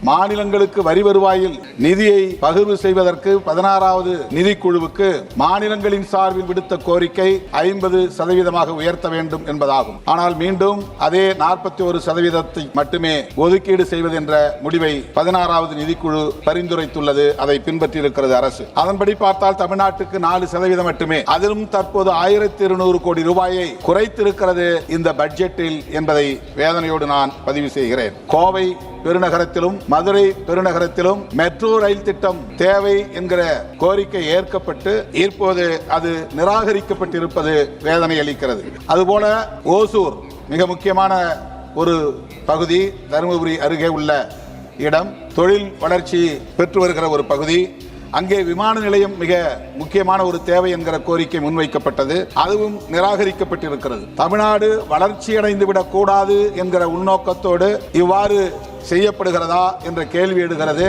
மாநிலங்களுக்கு வரி வருவாயில் நிதியை பகிர்வு செய்வதற்கு 16வது நிதிக்குழுவுக்கு மாநிலங்களின் சார்பில் விடுத்த கோரிக்கை 50% உயர்த்த வேண்டும் என்பதாகும். ஆனால் மீண்டும் அதே 41% மட்டுமே ஒதுக்கீடு செய்வது என்ற முடிவை 16வது நிதிக்குழு பரிந்துரைத்துள்ளது. அதை பின்பற்றியிருக்கிறது அரசு. அதன்படி பார்த்தால் தமிழ்நாட்டுக்கு 4% மட்டுமே, அதிலும் தற்போது 1200 கோடி ரூபாயை குறைத்திருக்கிறது இந்த பட்ஜெட்டில் என்பதை வேதனையோடு நான் பதிவு செய்கிறேன். கோவை பெருநகரத்திலும் மதுரை பெருநகரத்திலும் மெட்ரோ ரயில் திட்டம் தேவை என்கிற கோரிக்கை ஏற்கப்பட்டு இப்போது அது நிராகரிக்கப்பட்டிருப்பது வேதனை அளிக்கிறது. அதுபோல ஓசூர் மிக முக்கியமான ஒரு பகுதி, தருமபுரி அருகே உள்ள இடம், தொழில் வளர்ச்சி பெற்று வருகிற ஒரு பகுதி. அங்கே விமான நிலையம் மிக முக்கியமான ஒரு தேவை என்கிற கோரிக்கை முன்வைக்கப்பட்டது. அதுவும் நிராகரிக்கப்பட்டிருக்கிறது. தமிழ்நாடு வளர்ச்சியடைந்து விடக் கூடாது என்கிற உள்நோக்கத்தோடு இவ்வாறு செய்யப்படுகிறதா என்ற கேள்வி எழுகிறது.